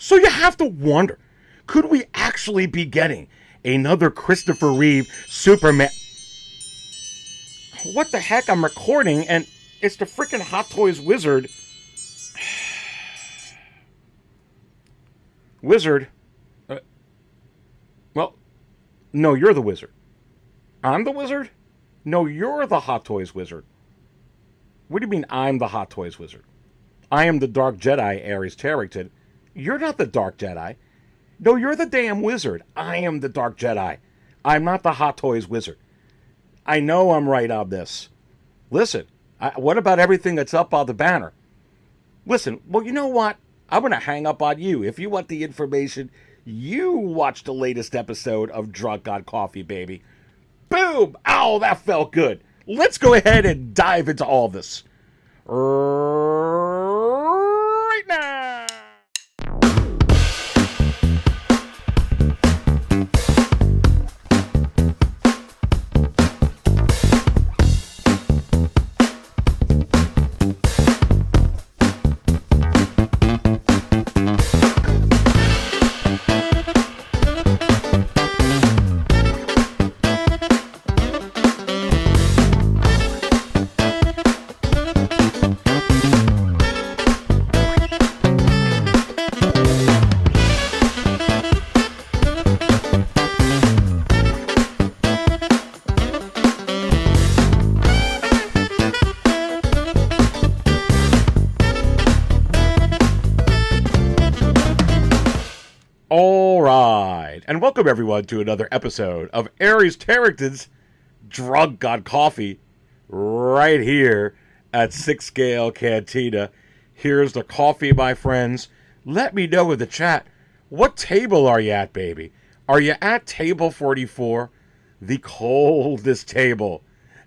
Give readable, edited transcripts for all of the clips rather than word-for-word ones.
So you have to wonder, could we actually be getting another Christopher Reeve Superman? What the heck? I'm recording and it's the freaking Hot Toys Wizard. Wizard. Well, no, you're the wizard. I'm the wizard? No, you're the Hot Toys Wizard. What do you mean I'm the Hot Toys Wizard? I am the Dark Jedi, Ares Tarrington. You're not the Dark Jedi. No, you're the damn wizard. I am the Dark Jedi. I'm not the Hot Toys Wizard. I know I'm right on this. Listen, what about everything that's up on the banner? Listen, well, you know what? I'm going to hang up on you. If you want the information, you watch the latest episode of Drunk on Coffee, baby. Boom! Ow, that felt good. Let's go ahead and dive into all this right now. All right, and welcome everyone to another episode of Ares Tarrington's Drunk on Coffee, right here at 6 Scale Cantina. Here's the coffee, my friends. Let me know in the chat, what table are you at, baby? Are you at table 44, the coldest table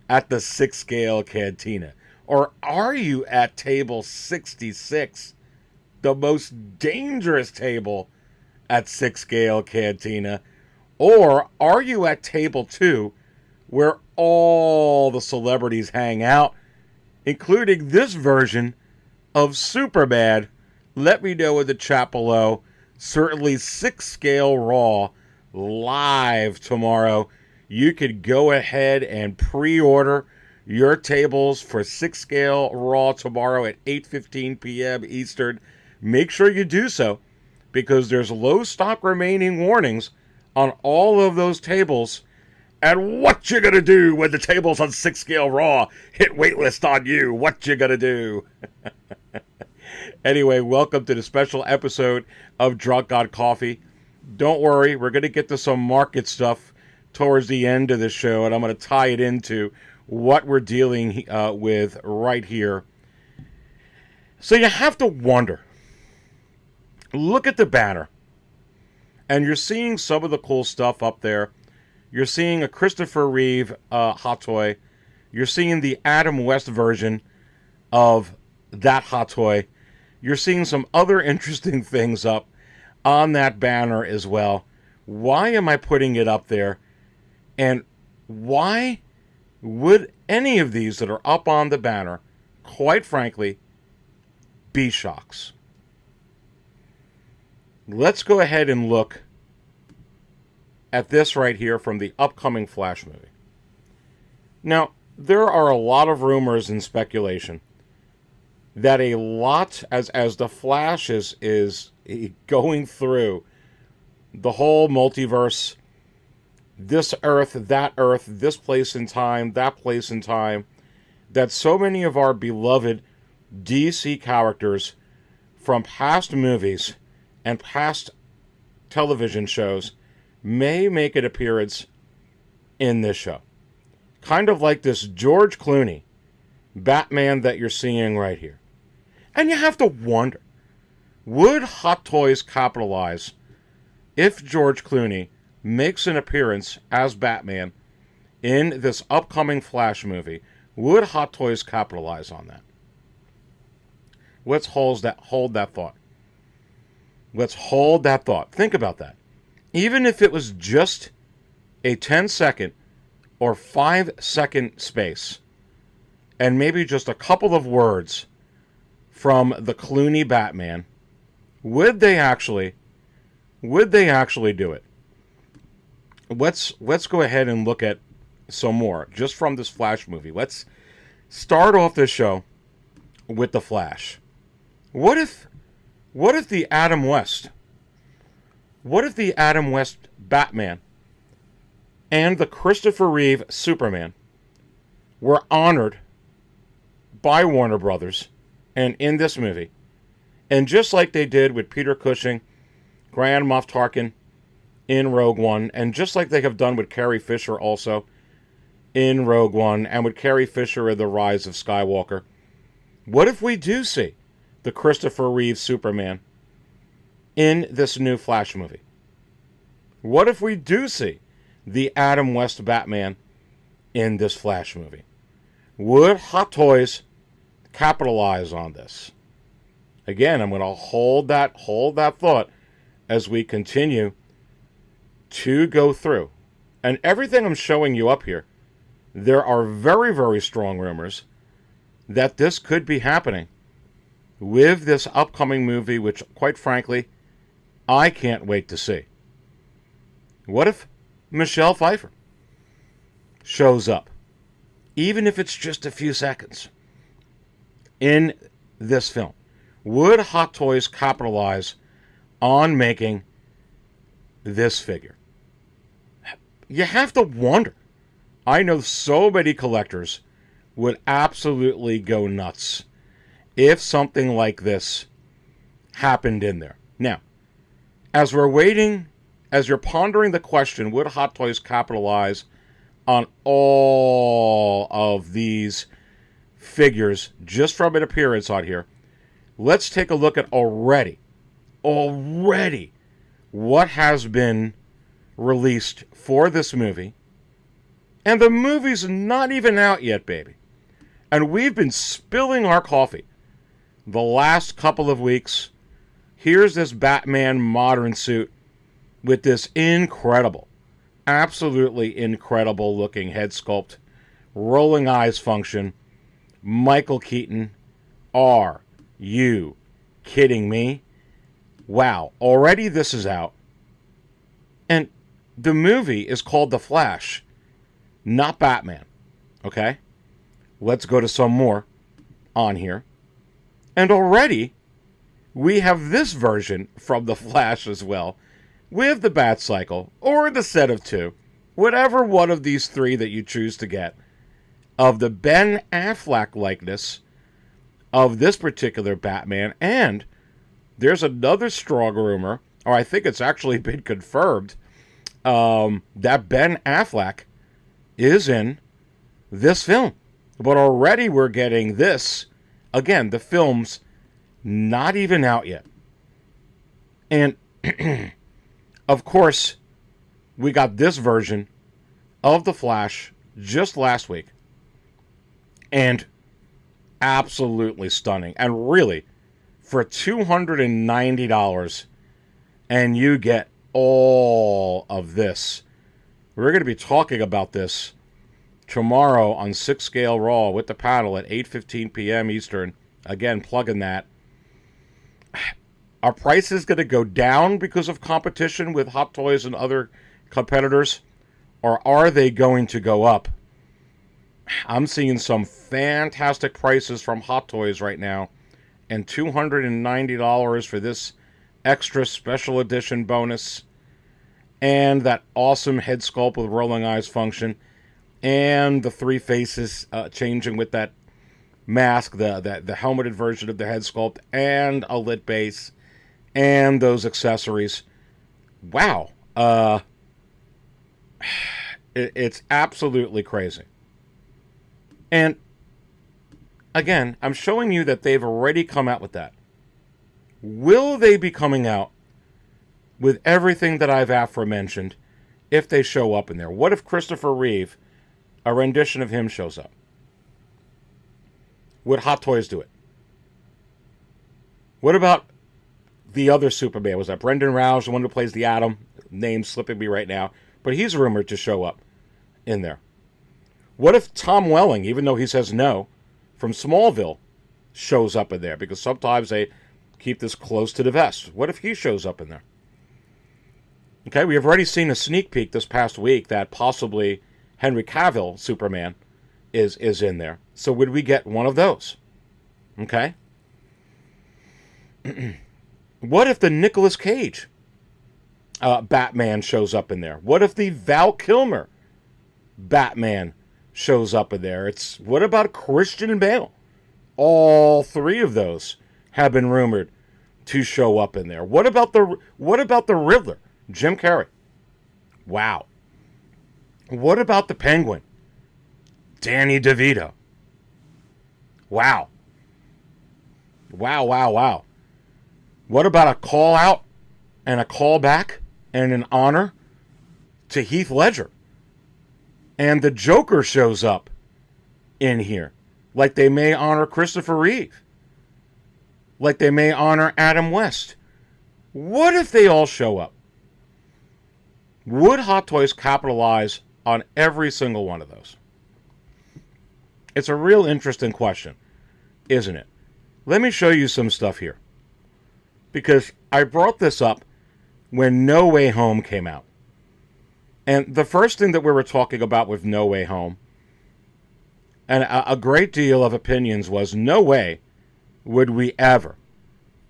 at the 6 Scale Cantina? Or are you at table 66, the most dangerous table at 6 Scale Cantina? Or are you at table 2, where all the celebrities hang out, including this version of Superman? Let me know in the chat below. Certainly 6 Scale Raw live tomorrow. You could go ahead and pre-order your tables for 6 Scale Raw tomorrow at 8:15 p.m. Eastern. Make sure you do so, because there's low stock remaining warnings on all of those tables. And what you gonna do when the tables on 6 Scale Raw hit waitlist on you? What you gonna do? Anyway, welcome to the special episode of Drunk on Coffee. Don't worry, we're gonna get to some market stuff towards the end of the show, and I'm gonna tie it into what we're dealing with right here. So you have to wonder. Look at the banner, and you're seeing some of the cool stuff up there. You're seeing a Christopher Reeve Hot Toy. You're seeing the Adam West version of that Hot Toy. You're seeing some other interesting things up on that banner as well. Why am I putting it up there? And why would any of these that are up on the banner, quite frankly, be shocks? Let's go ahead and look at this right here from the upcoming Flash movie. Now, there are a lot of rumors and speculation that a lot, as the Flash is going through the whole multiverse, this Earth, this place in time, that place in time, that so many of our beloved DC characters from past movies and past television shows may make an appearance in this show. Kind of like this George Clooney Batman that you're seeing right here. And you have to wonder, would Hot Toys capitalize if George Clooney makes an appearance as Batman in this upcoming Flash movie? Would Hot Toys capitalize on that? Let's hold that thought. Let's hold that thought. Think about that. Even if it was just a 10-second or 5-second space, and maybe just a couple of words from the Clooney Batman Would they actually do it? Let's go ahead and look at some more just from this Flash movie. Let's start off this show with the Flash. What if the Adam West Batman and the Christopher Reeve Superman were honored by Warner Brothers and in this movie, and just like they did with Peter Cushing, Grand Moff Tarkin in Rogue One, and just like they have done with Carrie Fisher also in Rogue One, and with Carrie Fisher in The Rise of Skywalker, what if we do see the Christopher Reeve Superman in this new Flash movie? What if we do see the Adam West Batman in this Flash movie? Would Hot Toys capitalize on this? Again, I'm going to hold that thought as we continue to go through. And everything I'm showing you up here, there are very, very strong rumors that this could be happening with this upcoming movie, which, quite frankly, I can't wait to see. What if Michelle Pfeiffer shows up, even if it's just a few seconds, in this film? Would Hot Toys capitalize on making this figure? You have to wonder. I know so many collectors would absolutely go nuts if something like this happened in there. Now, as we're waiting, as you're pondering the question, would Hot Toys capitalize on all of these figures just from an appearance on here? Let's take a look at already what has been released for this movie. And the movie's not even out yet, baby. And we've been spilling our coffee the last couple of weeks. Here's this Batman modern suit with this incredible, absolutely incredible looking head sculpt, rolling eyes function. Michael Keaton, are you kidding me? Wow, already this is out. And the movie is called The Flash, not Batman. Okay? Let's go to some more on here. And already we have this version from The Flash as well, with the Bat Cycle, or the set of two, whatever one of these three that you choose to get, of the Ben Affleck likeness of this particular Batman. And there's another strong rumor, or I think it's actually been confirmed, that Ben Affleck is in this film. But already we're getting this. Again, the film's not even out yet. And, of course, we got this version of The Flash just last week. And absolutely stunning. And really, for $290, and you get all of this. We're going to be talking about this tomorrow on 6 Scale Raw with the panel at 8:15 p.m. Eastern. Again, plugging that. Are prices going to go down because of competition with Hot Toys and other competitors? Or are they going to go up? I'm seeing some fantastic prices from Hot Toys right now. And $290 for this extra special edition bonus. And that awesome head sculpt with rolling eyes function. And the three faces changing with that mask, the helmeted version of the head sculpt, and a lit base, and those accessories. Wow. It's absolutely crazy. And again, I'm showing you that they've already come out with that. Will they be coming out with everything that I've aforementioned if they show up in there? What if Christopher Reeve, a rendition of him, shows up? Would Hot Toys do it? What about the other Superman? Was that Brendan Roush, the one who plays the Atom? Name's slipping me right now. But he's rumored to show up in there. What if Tom Welling, even though he says no, from Smallville, shows up in there? Because sometimes they Keep this close to the vest. What if he shows up in there? Okay, we have already seen a sneak peek this past week that possibly Henry Cavill, Superman, is in there. So would we get one of those? Okay. What if the Nicolas Cage Batman shows up in there? What if the Val Kilmer Batman shows up in there? What about Christian Bale? All three of those have been rumored to show up in there. What about the Riddler, Jim Carrey? Wow. What about the Penguin, Danny DeVito? Wow. Wow. What about a call out and a call back and an honor to Heath Ledger? And the Joker shows up in here, like they may honor Christopher Reeve, like they may honor Adam West. What if they all show up? Would Hot Toys capitalize on every single one of those? It's a real interesting question, isn't it? Let me show you some stuff here. Because I brought this up when No Way Home came out. And the first thing that we were talking about with No Way Home, and a great deal of opinions was, no way would we ever,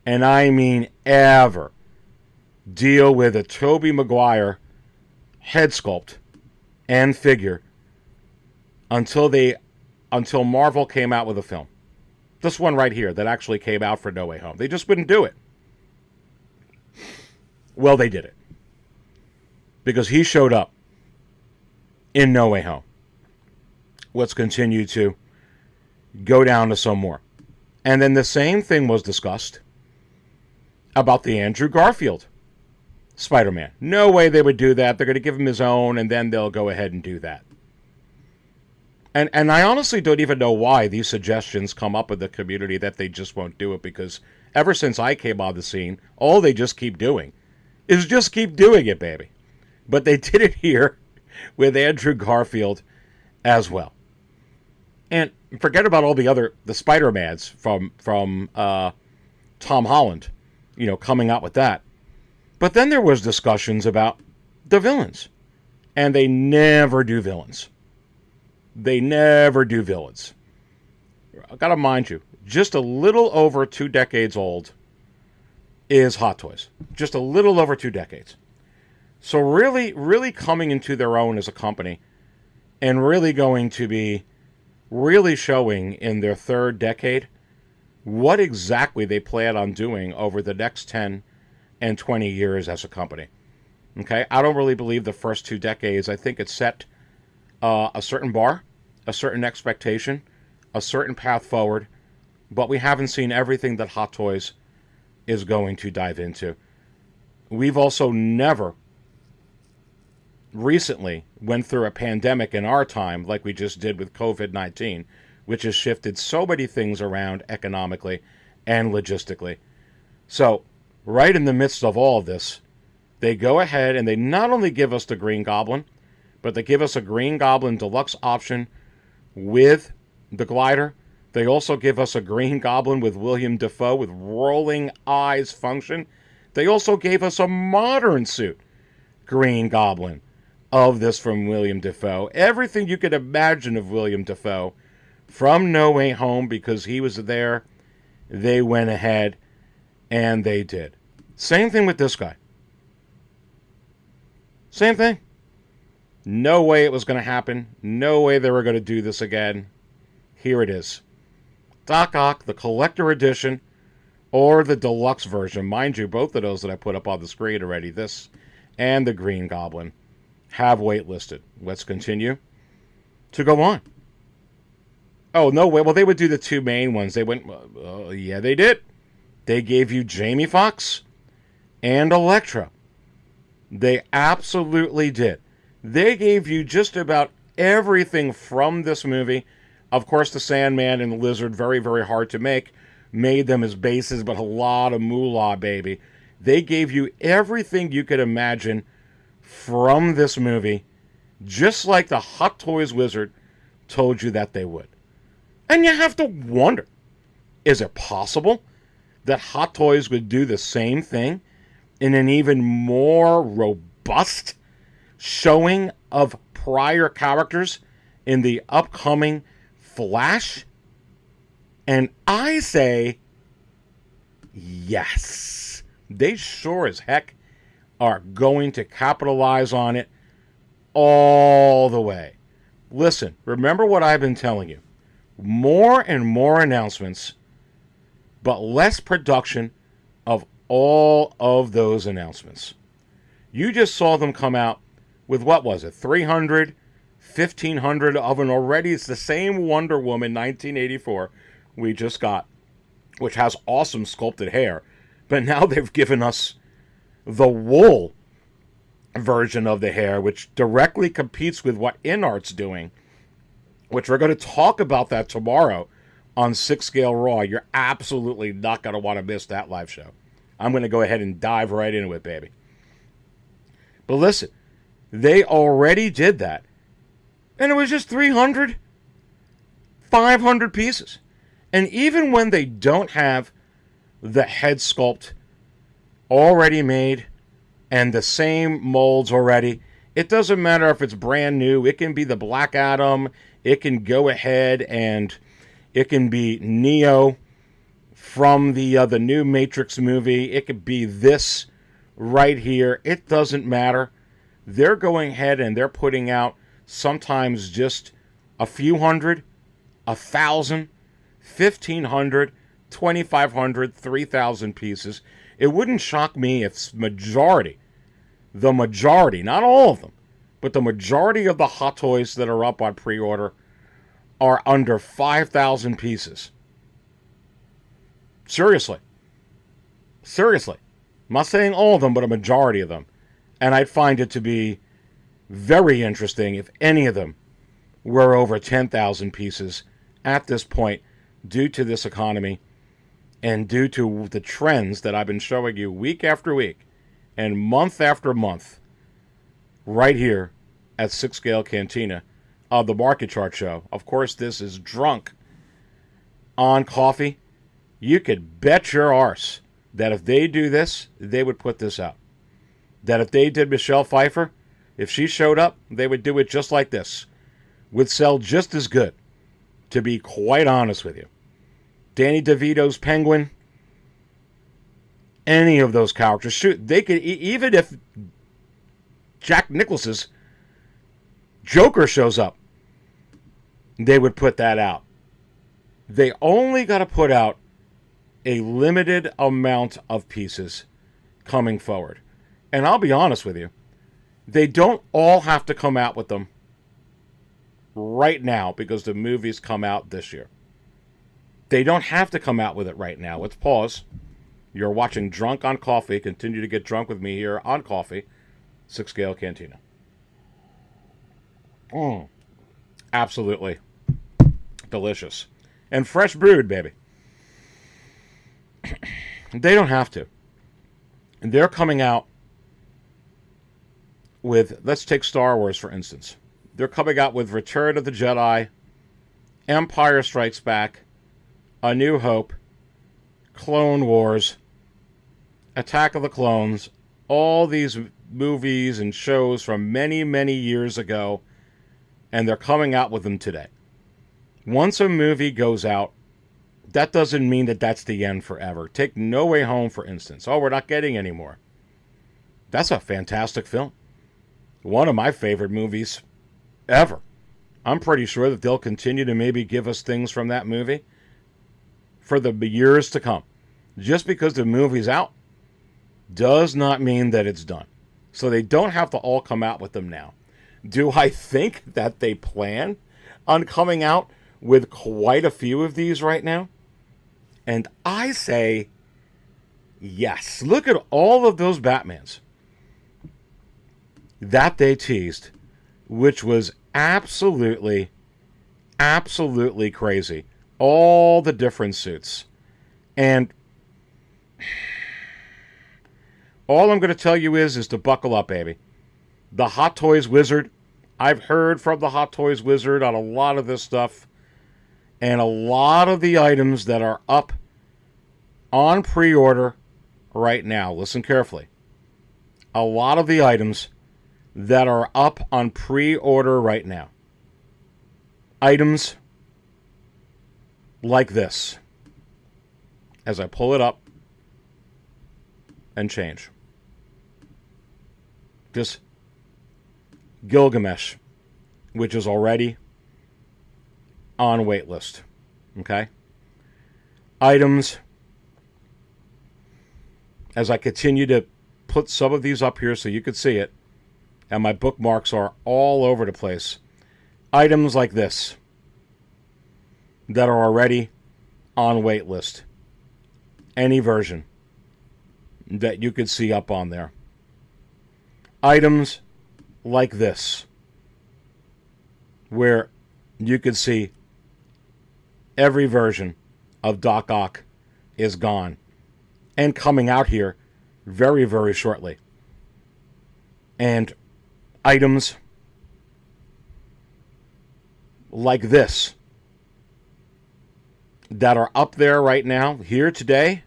and I mean ever, deal with a Tobey Maguire head sculpt and figure until Marvel came out with a film. This one right here that actually came out for No Way Home. They just wouldn't do it. Well, they did it. Because he showed up in No Way Home. Let's continue to go down to some more. And then the same thing was discussed about the Andrew Garfield Spider-Man. No way they would do that. They're going to give him his own, and then they'll go ahead and do that. And I honestly don't even know why these suggestions come up in the community that they just won't do it, because ever since I came on the scene, all they just keep doing is just keep doing it, baby. But they did it here with Andrew Garfield as well. And forget about all the Spider-Mans from Tom Holland, coming out with that. But then there was discussions about the villains. And they never do villains. They never do villains. I gotta mind you, just a little over 2 decades old is Hot Toys. Just a little over 2 decades. So really, really coming into their own as a company, and really going to be really showing in their 3rd decade what exactly they plan on doing over the next 10 and 20 years as a company. Okay, I don't really believe the first 2 decades. I think it set a certain bar, a certain expectation, a certain path forward, but we haven't seen everything that Hot Toys is going to dive into. We've also never recently went through a pandemic in our time like we just did with COVID-19, which has shifted so many things around economically and logistically. So, right in the midst of all of this, they go ahead and they not only give us the Green Goblin, but they give us a Green Goblin deluxe option with the glider. They also give us a Green Goblin with William Dafoe with rolling eyes function. They also gave us a modern suit Green Goblin of this from William Dafoe. Everything you could imagine of William Dafoe from No Way Home, because he was there, they went ahead and they did. Same thing with this guy. Same thing. No way it was going to happen. No way they were going to do this again. Here it is. Doc Ock, the collector edition, or the deluxe version. Mind you, both of those that I put up on the screen already, this and the Green Goblin, have waitlisted. Let's continue to go on. Oh, no way. Well, they would do the 2 main ones. They went, yeah, they did. They gave you Jamie Foxx and Elektra. They absolutely did. They gave you just about everything from this movie. Of course, the Sandman and the Lizard, very, very hard to make. Made them as bases, but a lot of moolah, baby. They gave you everything you could imagine from this movie, just like the Hot Toys Wizard told you that they would. And you have to wonder, is it possible that Hot Toys would do the same thing in an even more robust showing of prior characters in the upcoming Flash? And I say, yes. They sure as heck are going to capitalize on it all the way. Listen, remember what I've been telling you. More and more announcements, but less production of all of those announcements. You just saw them come out with, what was it, 300, 1,500 of an already, it's the same Wonder Woman 1984 we just got, which has awesome sculpted hair, but now they've given us the wool version of the hair, which directly competes with what InArt's doing, which we're going to talk about that tomorrow on 6 Scale Raw. You're absolutely not going to want to miss that live show. I'm going to go ahead and dive right into it, baby. But listen, they already did that, and it was just 300, 500 pieces. And even when they don't have the head sculpt already made and the same molds already, it doesn't matter if it's brand new. It can be the Black Adam. It can go ahead and it can be Neo from the new Matrix movie. It could be this right here. It doesn't matter. They're going ahead and they're putting out sometimes just a few hundred, 1,000, 1,500, 2,500, 3,000 pieces. It wouldn't shock me if the majority, not all of them, but the majority of the Hot Toys that are up on pre-order are under 5,000 pieces. Seriously. I'm not saying all of them, but a majority of them. And I'd find it to be very interesting if any of them were over 10,000 pieces at this point, due to this economy and due to the trends that I've been showing you week after week and month after month right here at 6 Scale Cantina of the Market Chart Show. Of course, this is Drunk on Coffee. You could bet your arse that if they do this, they would put this out. That if they did Michelle Pfeiffer, if she showed up, they would do it just like this. Would sell just as good, to be quite honest with you. Danny DeVito's Penguin, any of those characters, shoot, they could, even if Jack Nichols's Joker shows up, they would put that out. They only got to put out a limited amount of pieces coming forward. And I'll be honest with you, they don't all have to come out with them right now because the movies come out this year. They don't have to come out with it right now. Let's pause. You're watching Drunk on Coffee. Continue to get drunk with me here on Coffee, 6 Scale Cantina. Absolutely delicious. And fresh brewed, baby. They don't have to. And they're coming out with, let's take Star Wars for instance. They're coming out with Return of the Jedi, Empire Strikes Back, A New Hope, Clone Wars, Attack of the Clones, all these movies and shows from many, many years ago, and they're coming out with them today. Once a movie goes out, that doesn't mean that that's the end forever. Take No Way Home, for instance. Oh, we're not getting any more. That's a fantastic film. One of my favorite movies ever. I'm pretty sure that they'll continue to maybe give us things from that movie for the years to come. Just because the movie's out does not mean that it's done. So they don't have to all come out with them now. Do I think that they plan on coming out with quite a few of these right now? And I say yes. Look at all of those Batmans that they teased, which was absolutely crazy. All the different suits. And all I'm going to tell you is to buckle up, baby. The Hot Toys Wizard. I've heard from the Hot Toys Wizard on a lot of this stuff. And a lot of the items that are up on pre-order right now. Listen carefully. A lot of the items that are up on pre-order right now. Items like this. As I pull it up and change. Just Gilgamesh, which is already on waitlist. Okay? Items, as I continue to put some of these up here so you could see it, and my bookmarks are all over the place. Items like this that are already on waitlist. Any version that you could see up on there. Items like this, where you could see every version of Doc Ock is gone and coming out here very, very shortly. And items like this that are up there right now, here today,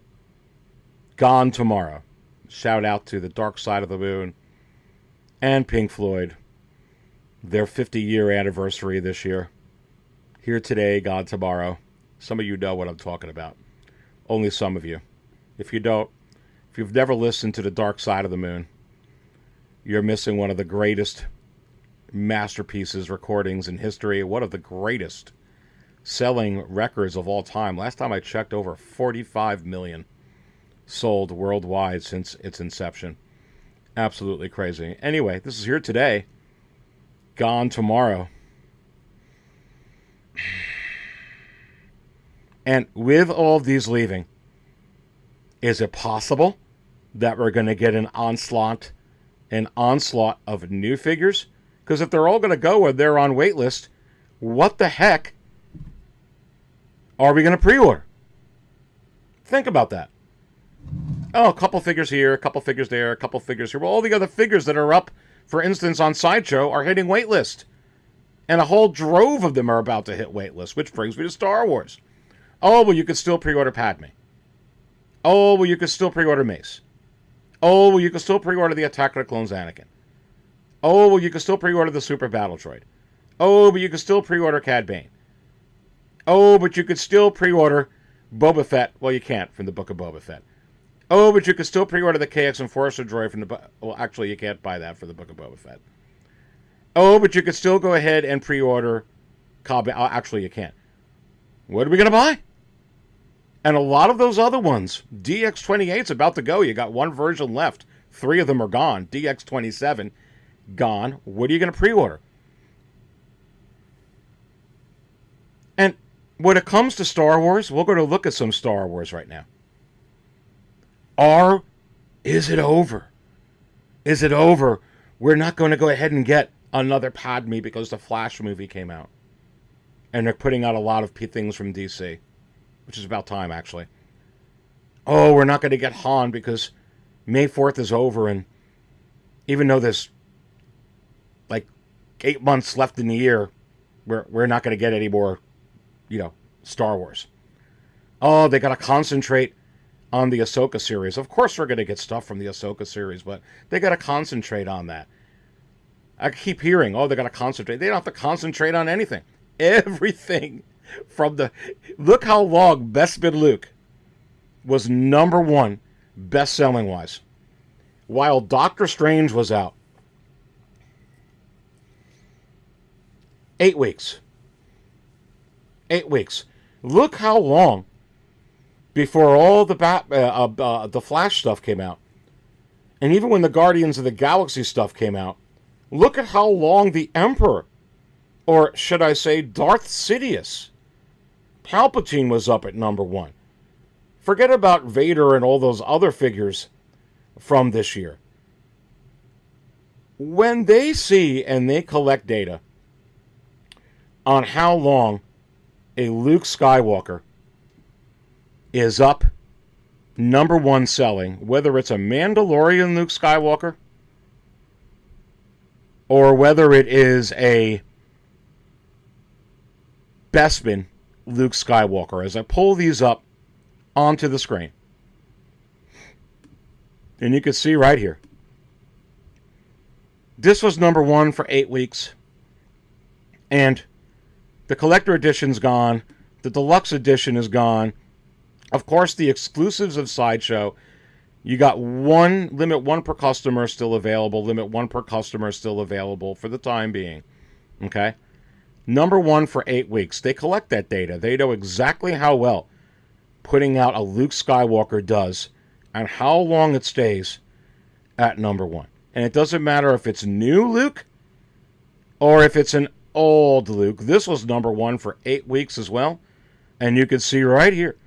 gone tomorrow. Shout out to the Dark Side of the Moon and Pink Floyd. Their 50-year anniversary this year. Here today, gone tomorrow. Some of you know what I'm talking about. Only some of you. If you don't, if you've never listened to the Dark Side of the Moon, you're missing one of the greatest masterpieces, recordings in history. One of the greatest selling records of all time. Last time I checked, over 45 million sold worldwide since its inception. Absolutely crazy. Anyway, this is here today, gone tomorrow. And with all of these leaving, is it possible that we're going to get an onslaught of new figures? Because if they're all going to go where they're on waitlist, what the heck are we going to pre-order? Think about that. Oh, a couple figures here, a couple figures there, a couple figures here. Well, all the other figures that are up, for instance, on Sideshow are hitting waitlist. And a whole drove of them are about to hit waitlist, which brings me to Star Wars. Oh, well, you could still pre-order Padmé. Oh, well, you could still pre-order Mace. Oh, well, you could still pre-order the Attack of the Clones Anakin. Oh, well, you could still pre-order the Super Battle Droid. Oh, but you could still pre-order Cad Bane. Oh, but you could still pre-order Boba Fett. Well, you can't from the Book of Boba Fett. Oh, but you could still pre-order the KX Enforcer droid from the... Well, actually, you can't buy that for the Book of Boba Fett. Oh, but you could still go ahead and pre-order Cobb... actually, you can't. What are we going to buy? And a lot of those other ones. DX-28's about to go. You got one version left. 3 of them are gone. DX-27, gone. What are you going to pre-order? And when it comes to Star Wars, we're going to look at some Star Wars right now. Is it over? Is it over? We're not going to go ahead and get another Padmé because the Flash movie came out. And they're putting out a lot of things from DC. Which is about time, actually. Oh, we're not going to get Han because May 4th is over. And even though there's like 8 months left in the year, we're not going to get any more, Star Wars. Oh, they got to concentrate on the Ahsoka series. Of course we're going to get stuff from the Ahsoka series, but they got to concentrate on that. I keep hearing, they got to concentrate. They don't have to concentrate on anything. Everything from the... Look how long Bespin Luke was #1 best-selling wise. While Doctor Strange was out. 8 weeks. 8 weeks. Look how long before all the Flash stuff came out. And even when the Guardians of the Galaxy stuff came out, look at how long the Emperor, or should I say Darth Sidious, Palpatine was up at #1. Forget about Vader and all those other figures from this year. When they see and they collect data on how long a Luke Skywalker is up #1 selling, whether it's a Mandalorian Luke Skywalker or whether it is a Bespin Luke Skywalker. As I pull these up onto the screen, And you can see right here. This was number 1 for 8 weeks. And the collector edition's gone. The deluxe edition is gone. Of course, the exclusives of Sideshow. You got limit 1 per customer still available. Limit 1 per customer still available for the time being. Okay? Number 1 for 8 weeks. They collect that data. They know exactly how well putting out a Luke Skywalker does and how long it stays at number 1. And it doesn't matter if it's new Luke or if it's an old Luke. This was number 1 for 8 weeks as well. And you can see right here,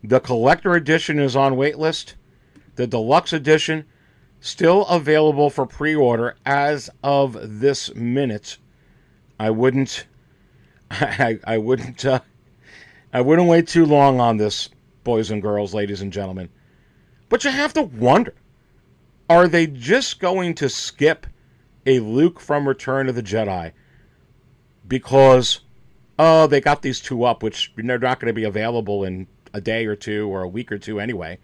the collector edition is on waitlist. The deluxe edition still available for pre-order as of this minute. I wouldn't wait too long on this, boys and girls, ladies and gentlemen. But you have to wonder, are they just going to skip a Luke from Return of the Jedi because, they got these 2 up, which they're not going to be available in a day or 2 or a week or 2 anyway.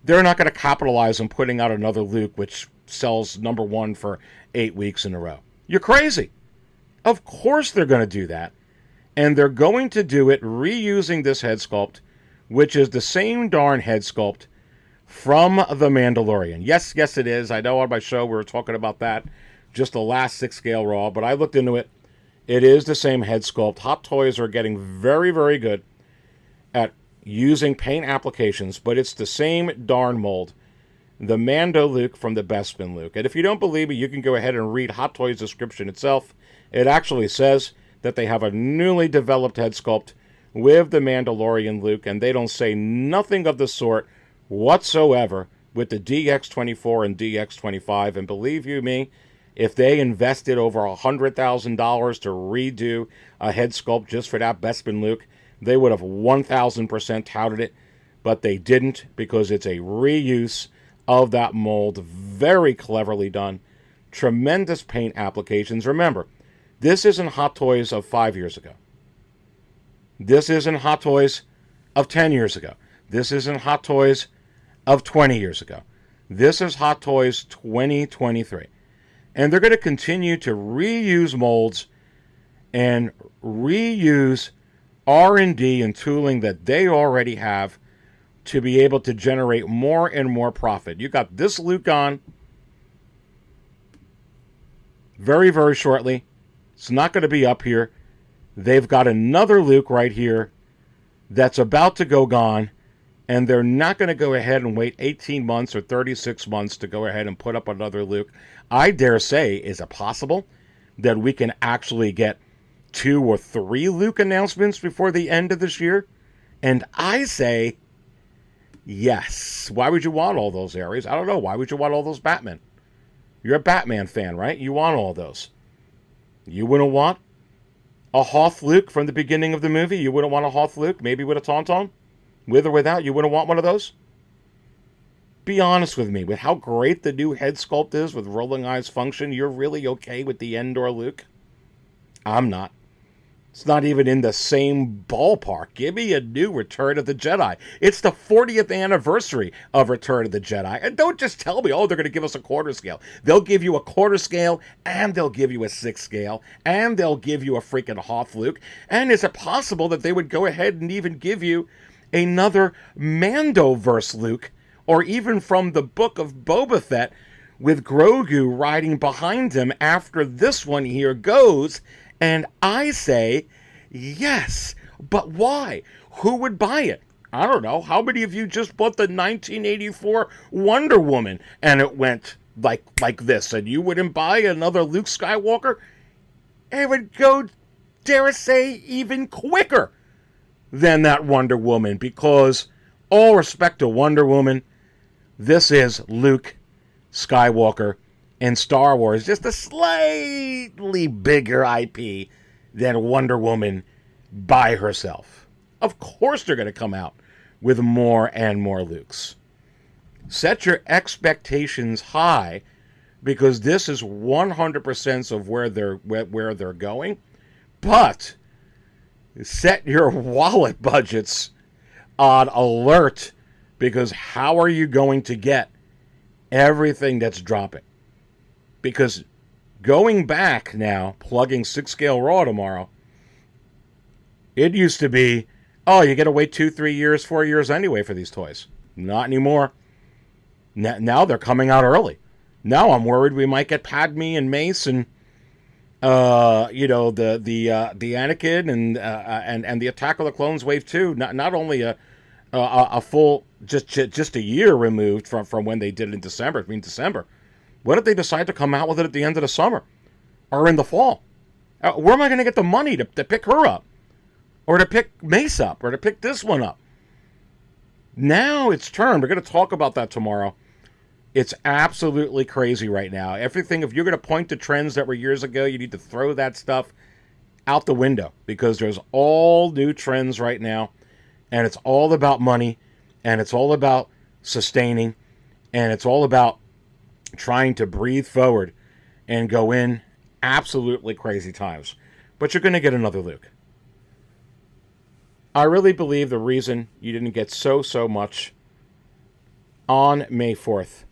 They're not going to capitalize on putting out another Luke, which sells number 1 for 8 weeks in a row. You're crazy. Of course they're going to do that. And they're going to do it reusing this head sculpt, which is the same darn head sculpt from The Mandalorian. Yes, it is. I know on my show we were talking about that, just the last 6 scale Raw, but I looked into it. It is the same head sculpt. Hot Toys are getting very, very good at using paint applications, but it's the same darn mold. The Mando Luke from the Bespin Luke. And if you don't believe me, you can go ahead and read Hot Toys' description itself. It actually says that they have a newly developed head sculpt with the Mandalorian Luke, and they don't say nothing of the sort whatsoever with the DX24 and DX25. And believe you me, if they invested over $100,000 to redo a head sculpt just for that Bespin Luke, they would have 1,000% touted it, but they didn't because it's a reuse of that mold. Very cleverly done. Tremendous paint applications. Remember, this isn't Hot Toys of 5 years ago. This isn't Hot Toys of 10 years ago. This isn't Hot Toys of 20 years ago. This is Hot Toys 2023. And they're going to continue to reuse molds and reuse R&D and tooling that they already have to be able to generate more and more profit. You got this Luke on very, very shortly. It's not going to be up here. They've got another Luke right here that's about to go gone, and they're not going to go ahead and wait 18 months or 36 months to go ahead and put up another Luke. I dare say, is it possible that we can actually get 2 or 3 Luke announcements before the end of this year? And I say, yes. Why would you want all those, Aries? I don't know. Why would you want all those Batman? You're a Batman fan, right? You want all those. You wouldn't want a Hoth Luke from the beginning of the movie? You wouldn't want a Hoth Luke, maybe with a Tauntaun? With or without? You wouldn't want one of those? Be honest with me. With how great the new head sculpt is with rolling eyes function, you're really okay with the Endor Luke? I'm not. It's not even in the same ballpark. Give me a new Return of the Jedi. It's the 40th anniversary of Return of the Jedi. And don't just tell me, oh, they're going to give us a quarter scale. They'll give you a quarter scale, and they'll give you a 6 scale, and they'll give you a freaking Hoth Luke. And is it possible that they would go ahead and even give you another Mandoverse Luke, or even from the Book of Boba Fett, with Grogu riding behind him after this one here goes? And I say, yes, but why? Who would buy it? I don't know. How many of you just bought the 1984 Wonder Woman and it went like this, and you wouldn't buy another Luke Skywalker? It would go, dare I say, even quicker than that Wonder Woman, because all respect to Wonder Woman, this is Luke Skywalker and Star Wars, just a slightly bigger IP than Wonder Woman by herself. Of course they're going to come out with more and more Lukes. Set your expectations high, because this is 100% of where they're going. But set your wallet budgets on alert, because how are you going to get everything that's dropping. Because going back now, plugging 6-scale Raw tomorrow, it used to be, oh, you got to wait 2, 3 years, 4 years anyway for these toys. Not anymore. Now they're coming out early. Now I'm worried we might get Padmé and Mace and the Anakin and the Attack of the Clones Wave 2. Not only a full just a year removed from when they did it in December. I mean December. What if they decide to come out with it at the end of the summer or in the fall? Where am I going to get the money to pick her up, or to pick Mace up, or to pick this one up? Now it's turned. We're going to talk about that tomorrow. It's absolutely crazy right now. Everything, if you're going to point to trends that were years ago, you need to throw that stuff out the window, because there's all new trends right now, and it's all about money, and it's all about sustaining, and it's all about trying to breathe forward and go in absolutely crazy times. But you're going to get another Luke. I really believe the reason you didn't get so much on May 4th,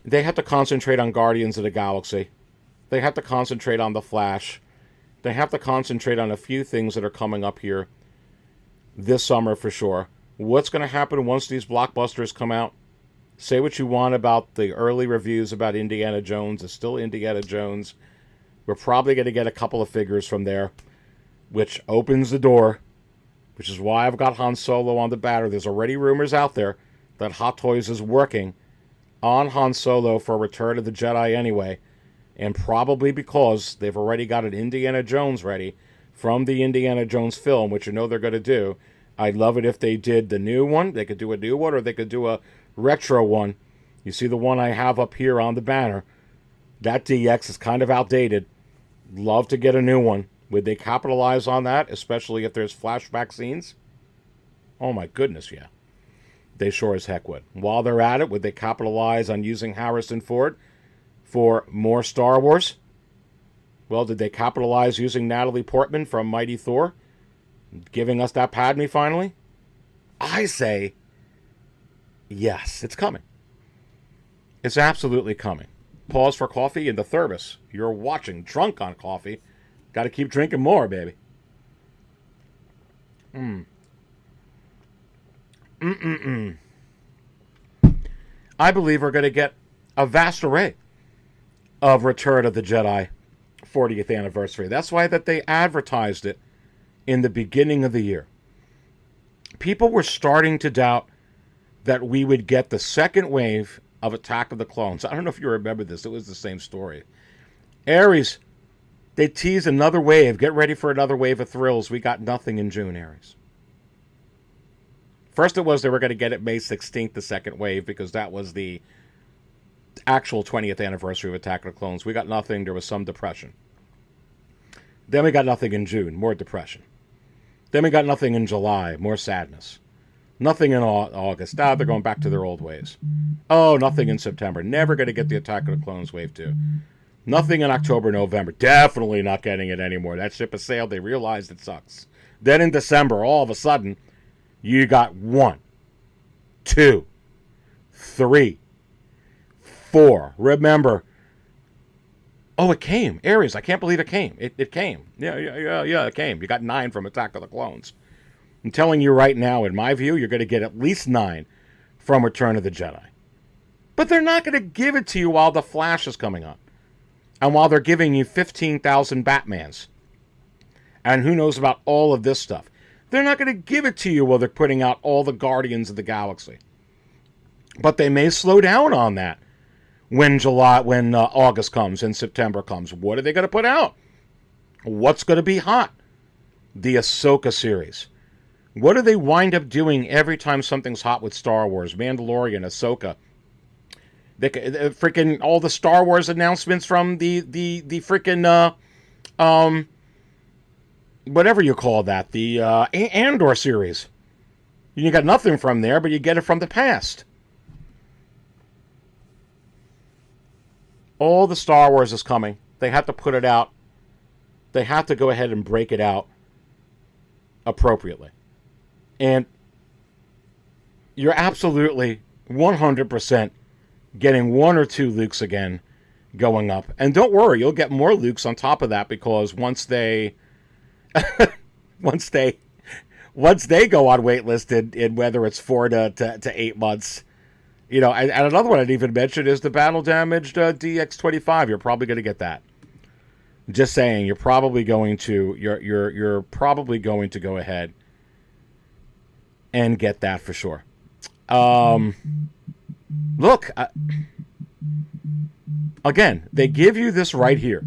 they have to concentrate on Guardians of the Galaxy. They have to concentrate on The Flash. They have to concentrate on a few things that are coming up here this summer for sure. What's going to happen once these blockbusters come out? Say what you want about the early reviews about Indiana Jones. It's still Indiana Jones. We're probably going to get a couple of figures from there, which opens the door, which is why I've got Han Solo on the batter. There's already rumors out there that Hot Toys is working on Han Solo for Return of the Jedi anyway, and probably because they've already got an Indiana Jones ready from the Indiana Jones film, which you know they're going to do. I'd love it if they did the new one. They could do a new one, or they could do a retro one. You see the one I have up here on the banner. That DX is kind of outdated. Love to get a new one. Would they capitalize on that, especially if there's flashback scenes? Oh my goodness, yeah. They sure as heck would. While they're at it, would they capitalize on using Harrison Ford for more Star Wars? Well, did they capitalize using Natalie Portman from Mighty Thor, giving us that Padmé finally? I say, yes, it's coming. It's absolutely coming. Pause for coffee in the thermos. You're watching Drunk on Coffee. Got to keep drinking more, baby. I believe we're going to get a vast array of Return of the Jedi 40th anniversary. That's why that they advertised it in the beginning of the year. People were starting to doubt that we would get the second wave of Attack of the Clones. I don't know if you remember this. It was the same story. Aries, they teased another wave. Get ready for another wave of thrills. We got nothing in June, Aries. First it was they were going to get it May 16th, the second wave, because that was the actual 20th anniversary of Attack of the Clones. We got nothing. There was some depression. Then we got nothing in June, more depression. Then we got nothing in July, more sadness. Nothing in August. They're going back to their old ways. Oh, nothing in September. Never going to get the Attack of the Clones Wave 2. Nothing in October, November. Definitely not getting it anymore. That ship has sailed. They realized it sucks. Then in December, all of a sudden, you got 1, 2, 3, 4. Remember. Oh, it came. Aries, I can't believe it came. It came. Yeah, it came. You got 9 from Attack of the Clones. I'm telling you right now, in my view, you're going to get at least 9 from Return of the Jedi. But they're not going to give it to you while The Flash is coming on. And while they're giving you 15,000 Batmans. And who knows about all of this stuff. They're not going to give it to you while they're putting out all the Guardians of the Galaxy. But they may slow down on that when August comes and September comes. What are they going to put out? What's going to be hot? The Ahsoka series. What do they wind up doing every time something's hot with Star Wars? Mandalorian, Ahsoka. Freaking all the Star Wars announcements from the freaking whatever you call that, the Andor series. You got nothing from there, but you get it from the past. All the Star Wars is coming. They have to put it out. They have to go ahead and break it out appropriately. And you're absolutely 100% getting one or two Lukes again going up. And don't worry, you'll get more Lukes on top of that, because once they once they go on waitlist in whether it's 4 to 8 months, you know. And another one I'd even mention is the battle damaged DX25. You're probably going to get that. Just saying, you're probably going to go ahead and get that for sure. Look, again, they give you this right here.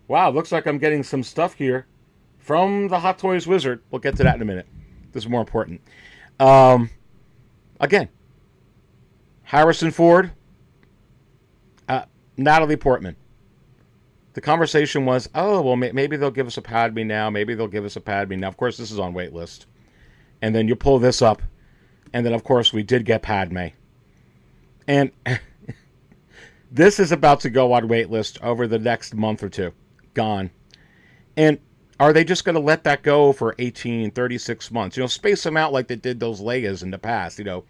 Wow, looks like I'm getting some stuff here from the Hot Toys Wizard. We'll get to that in a minute. This is more important. Again, Harrison Ford, Natalie Portman. The conversation was, oh, well, maybe they'll give us a Padmé now. Maybe they'll give us a Padmé now. Of course, this is on waitlist. And then you pull this up. And then, of course, we did get Padmé. And this is about to go on waitlist over the next month or two. Gone. And are they just going to let that go for 18, 36 months? You know, space them out like they did those Leias in the past, you know,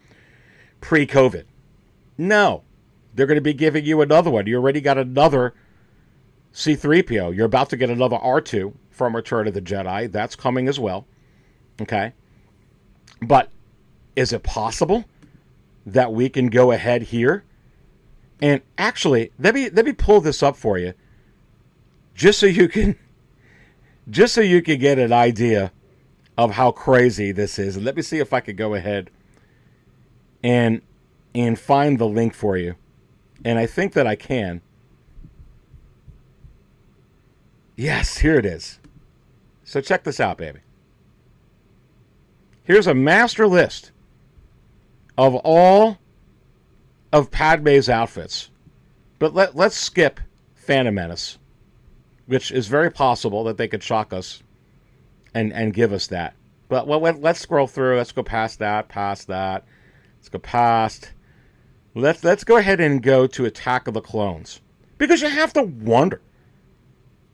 pre-COVID. No. They're going to be giving you another one. You already got another C-3PO. You're about to get another R2 from Return of the Jedi. That's coming as well. Okay? But is it possible that we can go ahead here? And actually, let me pull this up for you, just so you can get an idea of how crazy this is. And let me see if I could go ahead and find the link for you. And I think that I can. Yes, here it is. So check this out, baby. Here's a master list of all of Padmé's outfits. But let's skip Phantom Menace, which is very possible that they could shock us and give us that. But let's scroll through. Let's go past that. Let's go past. Let's go ahead and go to Attack of the Clones. Because you have to wonder,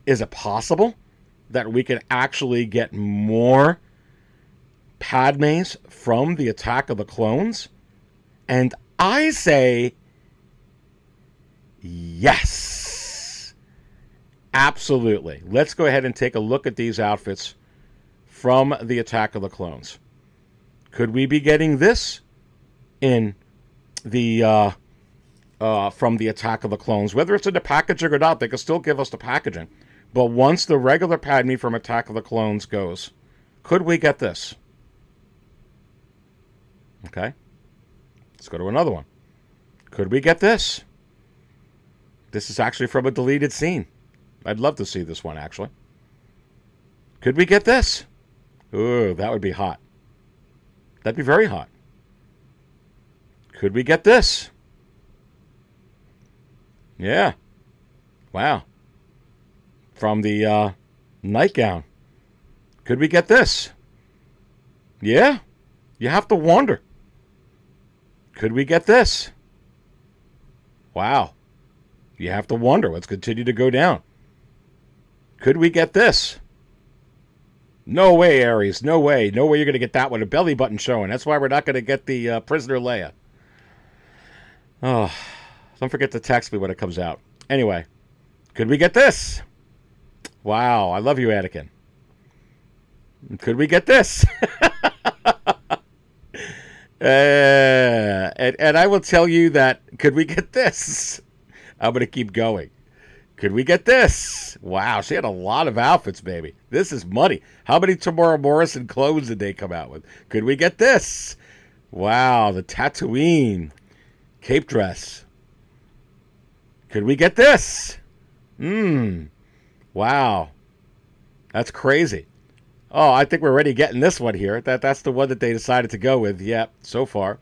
is it possible that we could actually get more Padmés from the Attack of the Clones? And I say yes. Absolutely. Let's go ahead and take a look at these outfits from the Attack of the Clones. Could we be getting this in the from the Attack of the Clones? Whether it's in the packaging or not, they can still give us the packaging. But once the regular Padmé from Attack of the Clones goes, could we get this? Okay. Let's go to another one. Could we get this? This is actually from a deleted scene. I'd love to see this one, actually. Could we get this? Ooh, that would be hot. That'd be very hot. Could we get this? Yeah. Wow. From the nightgown. Could we get this? Yeah. You have to wonder. Could we get this? Wow. You have to wonder. Let's continue to go down. Could we get this? No way, Ares. No way. No way you're going to get that one. A belly button showing. That's why we're not going to get the Prisoner Leia. Oh, don't forget to text me when it comes out. Anyway, could we get this? Wow, I love you, Anakin. Could we get this? And I will tell you that, could we get this? I'm going to keep going. Could we get this? Wow, she had a lot of outfits, baby. This is money. How many Tamora Morrison clothes did they come out with? Could we get this? Wow, the Tatooine cape dress. Could we get this? Wow. That's crazy. Oh, I think we're already getting this one here. That's the one that they decided to go with. Yep, so far.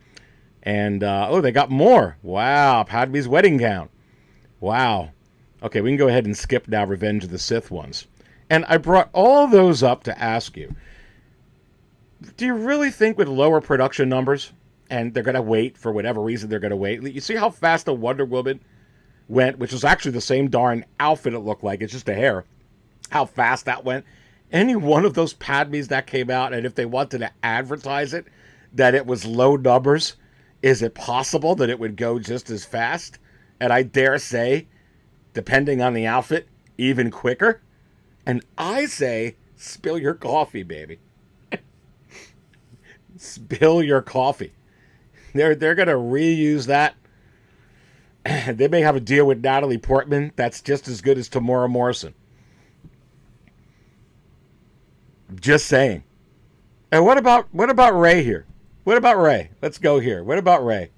And, oh, they got more. Wow, Padmé's wedding gown. Wow. Okay, we can go ahead and skip now Revenge of the Sith ones. And I brought all those up to ask you, do you really think with lower production numbers, and they're going to wait for whatever reason they're going to wait, you see how fast the Wonder Woman went, which was actually the same darn outfit it looked like, it's just a hair, how fast that went? Any one of those Padmés that came out, and if they wanted to advertise it, that it was low numbers, Is it possible that it would go just as fast? And I dare say, depending on the outfit, even quicker? And I say, spill your coffee, baby. Spill your coffee. They're going to reuse that. They may have a deal with Natalie Portman that's just as good as Tamora Morrison. Just saying. And what about Ray here? What about Ray? Let's go here. What about Ray?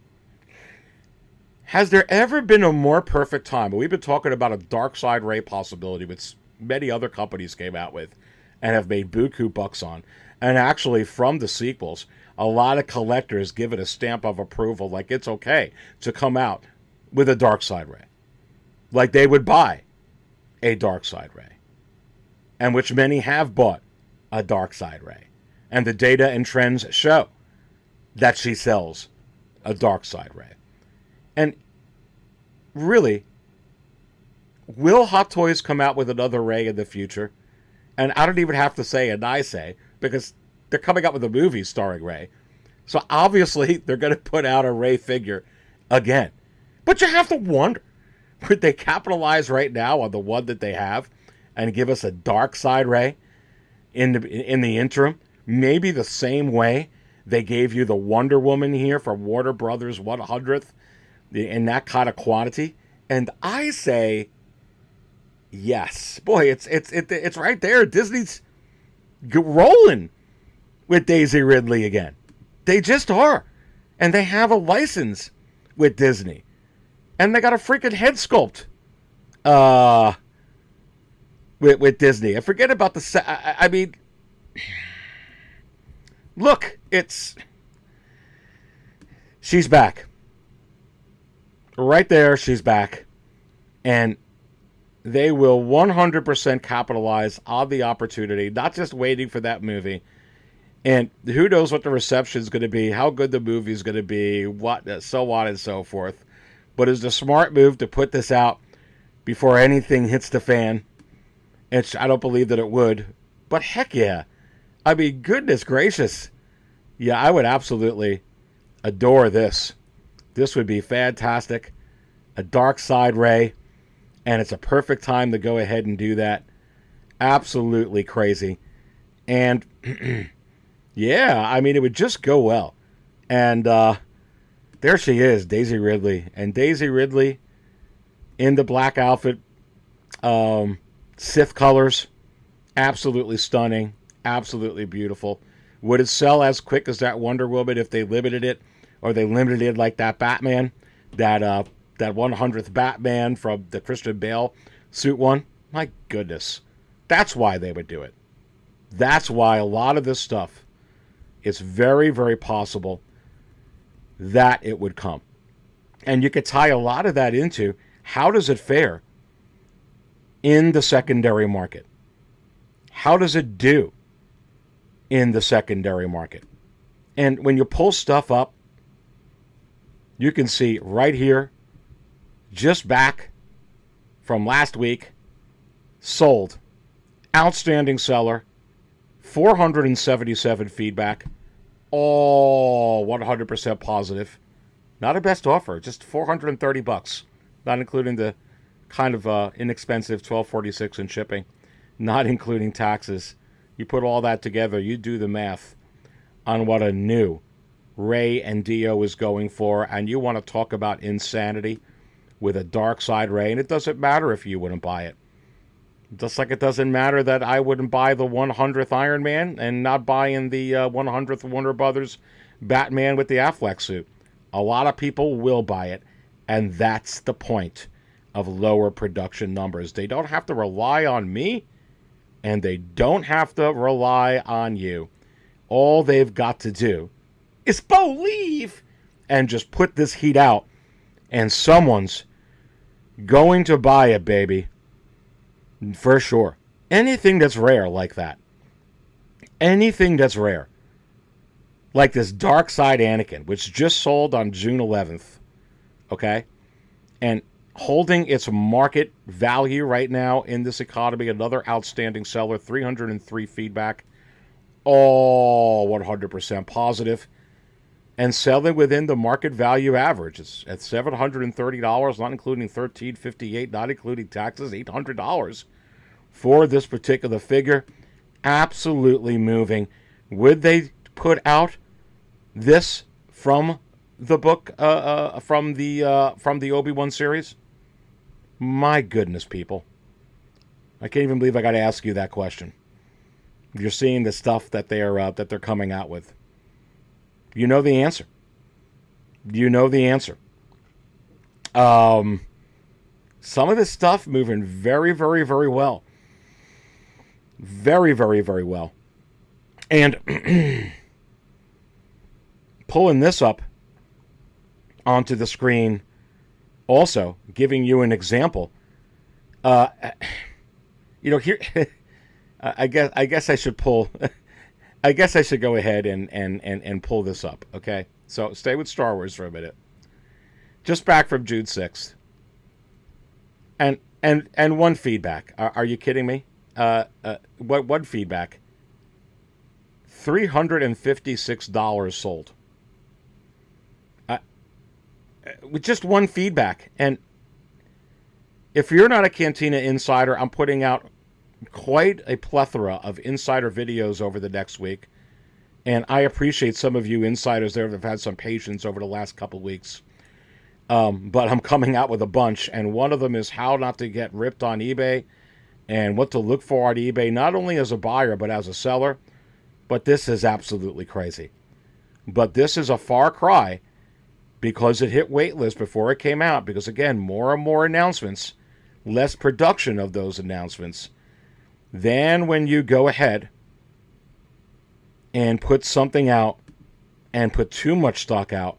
Has there ever been a more perfect time? We've been talking about a dark side Ray possibility, which many other companies came out with and have made buku bucks on. And actually, from the sequels, a lot of collectors give it a stamp of approval, like it's okay to come out with a dark side Ray. Like they would buy a dark side Ray. And which many have bought a dark side Ray. And the data and trends show that she sells a dark side Ray. And really, will Hot Toys come out with another Ray in the future? And I don't even have to say and I say, because they're coming out with a movie starring Ray. So obviously, they're going to put out a Ray figure again. But you have to wonder, would they capitalize right now on the one that they have and give us a dark side Ray in the interim? Maybe the same way they gave you the Wonder Woman here from Warner Brothers 100th in that kind of quantity. And I say, yes. Boy, it's right there. Disney's rolling with Daisy Ridley again. They just are. And they have a license with Disney. And they got a freaking head sculpt with Disney. I forget about I mean, look, she's back. Right there, she's back. And they will 100% capitalize on the opportunity, not just waiting for that movie. And who knows what the reception is going to be, how good the movie is going to be, what, so on and so forth. But it's a smart move to put this out before anything hits the fan. I don't believe that it would. But heck yeah. I mean, goodness gracious. Yeah, I would absolutely adore this. This would be fantastic. A dark side Ray. And it's a perfect time to go ahead and do that. Absolutely crazy. And yeah, I mean, it would just go well. And there she is, Daisy Ridley. And Daisy Ridley in the black outfit, Sith colors, absolutely stunning, absolutely beautiful. Would it sell as quick as that Wonder Woman if they limited it, or they limited it like that Batman, that 100th Batman from the Christian Bale suit one? My goodness, that's why they would do it. That's why a lot of this stuff, it's very, very possible that it would come. And you could tie a lot of that into how does it fare in the secondary market? How does it do in the secondary market? And when you pull stuff up, you can see right here, just back from last week, sold. Outstanding seller, 477 feedback, all 100% positive. Not a best offer, just $430, not including the kind of inexpensive $12.46 in shipping, not including taxes. You put all that together, you do the math on what a new Ray and Dio is going for, and you want to talk about insanity with a dark side Ray, and it doesn't matter if you wouldn't buy it. Just like it doesn't matter that I wouldn't buy the 100th Iron Man and not buy in the 100th Warner Brothers Batman with the Affleck suit. A lot of people will buy it, and that's the point of lower production numbers. They don't have to rely on me, and they don't have to rely on you. All they've got to do is believe and just put this heat out, and someone's going to buy it, baby. For sure. Anything that's rare like that. Anything that's rare. Like this Dark Side Anakin, which just sold on June 11th. Okay? And holding its market value right now in this economy. Another outstanding seller. 303 feedback. All 100% positive. and selling within the market value average. It's at $730, not including $13.58, not including taxes, $800 for this particular figure. Absolutely moving. Would they put out this from the book, from the Obi-Wan series? My goodness, people. I can't even believe I got to ask you that question. You're seeing the stuff that they're coming out with. You know the answer. You know the answer. Some of this stuff moving very, very, very well. Very, very, very well. And pulling this up onto the screen, also giving you an example. Here, I guess I should pull. I guess I should go ahead and pull this up. Okay, so stay with Star Wars for a minute. Just back from June 6th, and one feedback. Are you kidding me? What feedback? $356 sold. With just one feedback. And if you're not a Cantina insider, I'm putting out quite a plethora of insider videos over the next week. And I appreciate some of you insiders there that have had some patience over the last couple of weeks. But I'm coming out with a bunch. And one of them is how not to get ripped on eBay and what to look for on eBay, not only as a buyer, but as a seller. But this is absolutely crazy. But this is a far cry because it hit waitlist before it came out. Because, again, more and more announcements, less production of those announcements. Then when you go ahead and put something out and put too much stock out,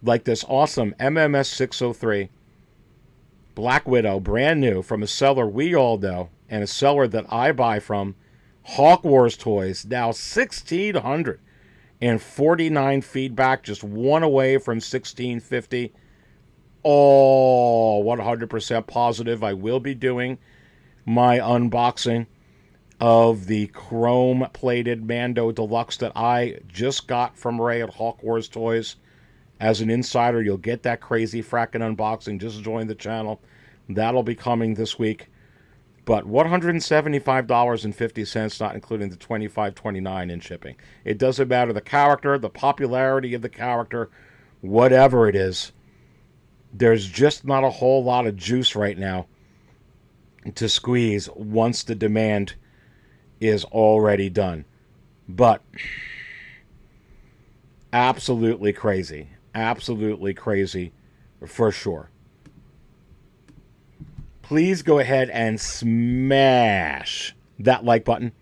like this awesome MMS 603 Black Widow, brand new, from a seller we all know, and a seller that I buy from, Hawk Wars Toys, now 1,649 feedback, just one away from 1,650. All 100% positive. I will be doing my unboxing of the chrome-plated Mando Deluxe that I just got from Ray at Hawk Wars Toys. As an insider, you'll get that crazy frackin' unboxing. Just join the channel. That'll be coming this week. But $175.50, not including the $25.29 in shipping. It doesn't matter the character, the popularity of the character, whatever it is. There's just not a whole lot of juice right now to squeeze once the demand is already done. But absolutely crazy. Absolutely crazy for sure. Please go ahead and smash that like button.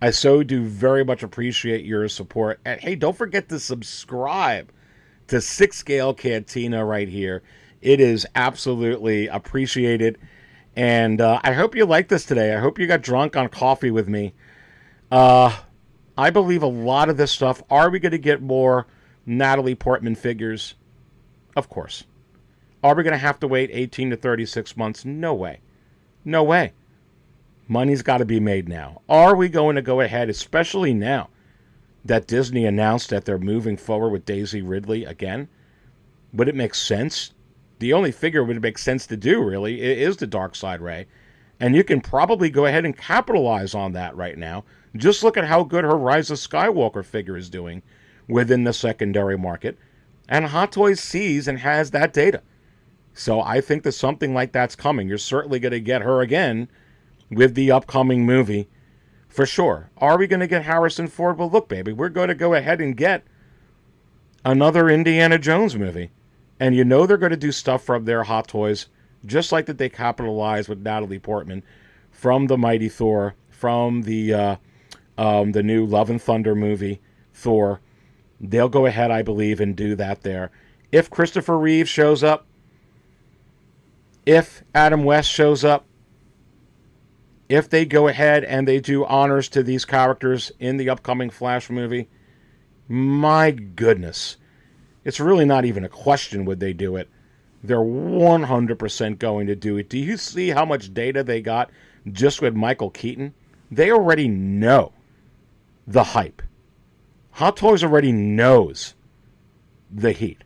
I so do very much appreciate your support. And hey, don't forget to subscribe to 6 Scale Cantina right here. It is absolutely appreciated. And I hope you like this today. I hope you got drunk on coffee with me. I believe a lot of this stuff. Are we going to get more Natalie Portman figures? Of course. Are we going to have to wait 18 to 36 months? No way. No way. Money's got to be made now. Are we going to go ahead, especially now that Disney announced that they're moving forward with Daisy Ridley again? Would it make sense? The only figure would make sense to do, really, is the Darkseid Rey. And you can probably go ahead and capitalize on that right now. Just look at how good her Rise of Skywalker figure is doing within the secondary market. And Hot Toys sees and has that data. So I think that something like that's coming. You're certainly going to get her again with the upcoming movie, for sure. Are we going to get Harrison Ford? Well, look, baby, we're going to go ahead and get another Indiana Jones movie. And you know they're going to do stuff from their Hot Toys, just like that they capitalized with Natalie Portman from the Mighty Thor, from the new Love and Thunder movie, Thor. They'll go ahead, I believe, and do that there. If Christopher Reeve shows up, if Adam West shows up, if they go ahead and they do honors to these characters in the upcoming Flash movie, my goodness. It's really not even a question would they do it. They're 100% going to do it. Do you see how much data they got just with Michael Keaton? They already know the hype. Hot Toys already knows the heat.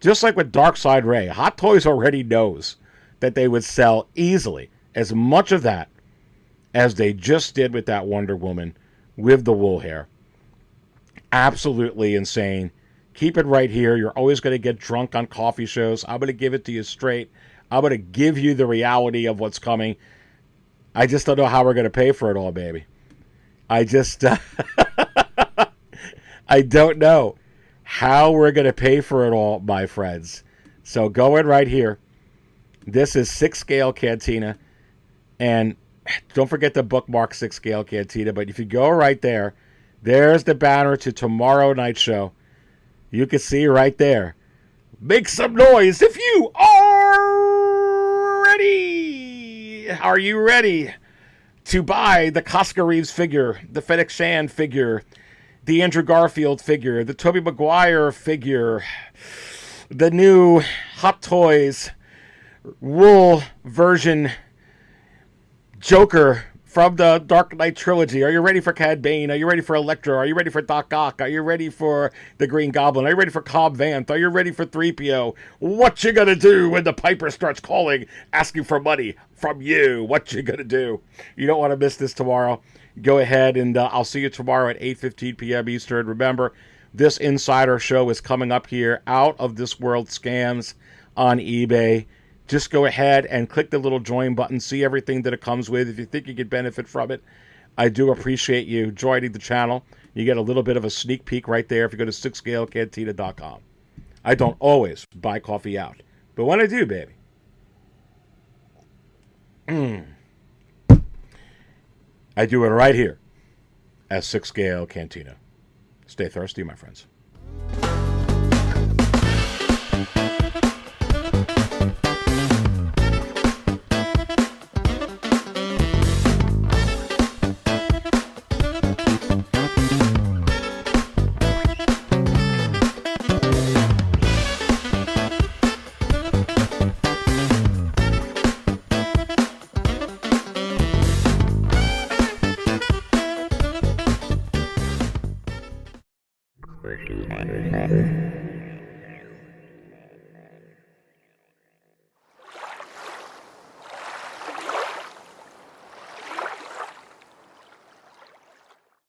Just like with Darkside Ray, Hot Toys already knows that they would sell easily as much of that as they just did with that Wonder Woman with the wool hair. Absolutely insane. Keep it right here. You're always going to get drunk on coffee shows. I'm going to give it to you straight. I'm going to give you the reality of what's coming. I just don't know how we're going to pay for it all, baby. I just, I don't know how we're going to pay for it all, my friends. So go in right here. This is 6 Scale Cantina. And don't forget to bookmark 6 Scale Cantina. But if you go right there, there's the banner to tomorrow night's show. You can see right there. Make some noise if you are ready. Are you ready to buy the Cosca Reeves figure, the Fennec Shand figure, the Andrew Garfield figure, the Tobey Maguire figure, the new Hot Toys wool version Joker from the Dark Knight trilogy? Are you ready for Cad Bane? Are you ready for Electro? Are you ready for Doc Ock? Are you ready for the Green Goblin? Are you ready for Cobb Vanth? Are you ready for 3PO? What you gonna do when the Piper starts calling, asking for money from you? What you gonna do? You don't want to miss this tomorrow. Go ahead and I'll see you tomorrow at 8:15 p.m. Eastern. Remember, this Insider show is coming up here. Out of This World Scams on eBay. Just go ahead and click the little join button. See everything that it comes with. If you think you could benefit from it, I do appreciate you joining the channel. You get a little bit of a sneak peek right there if you go to 6scalecantina.com. I don't always buy coffee out, but when I do, baby, I do it right here at 6 Scale Cantina. Stay thirsty, my friends. Thank you.